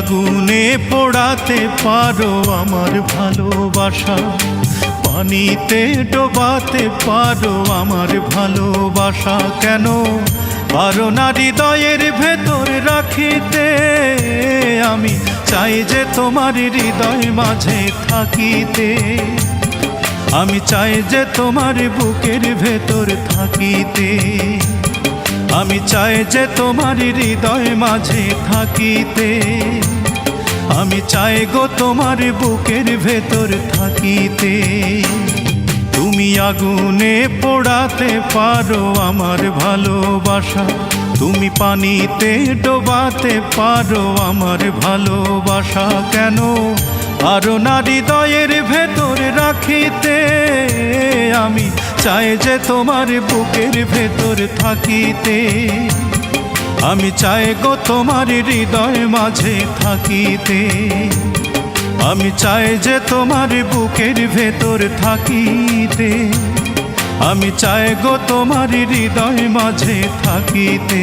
আগুনে পোড়াতে পারো আমার ভালোবাসা, পানিতে ডোবাতে পারো আমার ভালোবাসা। কেন পারো না হৃদয়ের ভেতর রাখিতে? আমি চাই যে তোমার হৃদয় মাঝে থাকিতে, আমি চাই যে তোমার বুকের ভেতর থাকিতে, আমি চাই যে তোমার হৃদয় মাঝে থাকিতে, আমি চাই গো তোমার বুকের ভেতর থাকিতে। তুমি আগুনে পোড়াতে পারো আমার ভালোবাসা, তুমি পানিতে ডোবাতে পারো আমার ভালোবাসা। কেন পারো না হৃদয়ের ভেতর রাখিতে? আমি চাই যে তোমার বুকের ভেতর থাকিতে, আমি চাই গো তোমার হৃদয় মাঝে থাকিতে, আমি চাই যে তোমার বুকের ভেতর থাকিতে, আমি চাই গো তোমার হৃদয় মাঝে থাকিতে।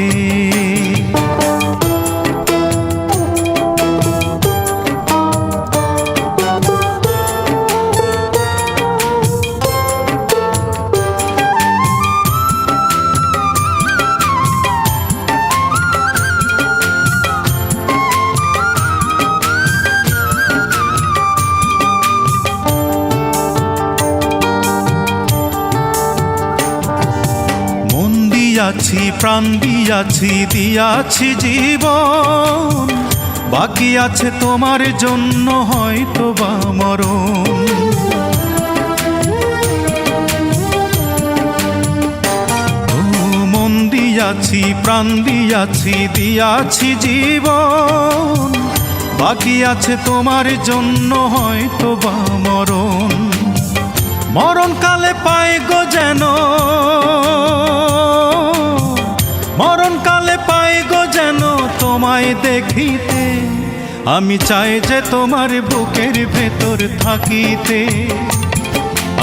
দিয়াছি প্রাণ দিয়াছি, দিয়াছি জীবন, বাকি আছে তোমার জন্য হয়তো বা মরণ। মন দিয়াছি প্রাণ দিয়াছি, দিয়াছি জীবন, বাকি আছে তোমার জন্য হয়তো বা মরণ। মরণকালে পাই গো যেন, মরণকালে পাই গো যেন তোমায় দেখিতে, আমি চাই যে তোমার বুকের ভেতর থাকিতে,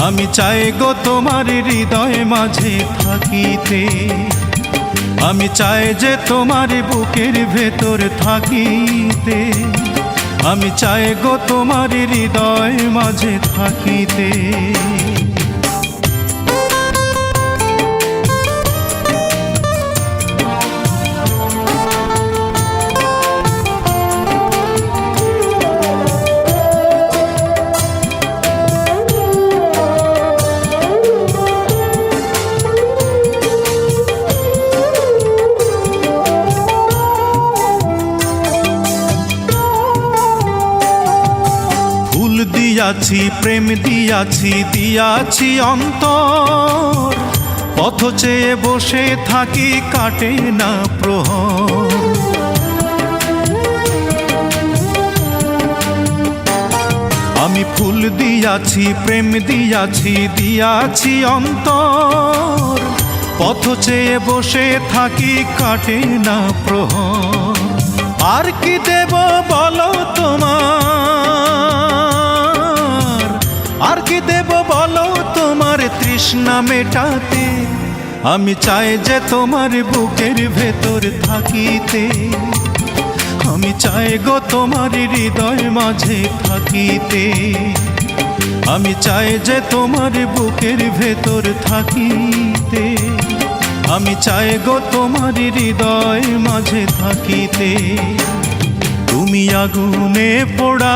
আমি চাই গো তোমার হৃদয় মাঝে থাকিতে, আমি চাই যে তোমার বুকের ভেতর থাকিতে, আমি চাই গো তোমার হৃদয় মাঝে থাকিতে। দিয়াছি প্রেম দিয়াছি, দিয়াছি অন্তর, পথ চেয়ে বসে থাকি কাটে না প্রহর। আমি ফুল দিয়াছি প্রেম দিয়াছি, দিয়াছি অন্তর, পথ চেয়ে বসে থাকি কাটে না প্রহর। আর কি দেব বলো তোমার, আর কি দেব বলো তোমার তৃষ্ণা মেটাতে? আমি চাই যে তোমার বুকের ভেতর থাকিতে, আমি চাই গো তোমার হৃদয় মাঝে থাকিতে, আমি চাই যে তোমার বুকের ভেতর থাকিতে, আমি চাই গো তোমার হৃদয় মাঝে থাকিতে। তুমি আগুনে পোড়া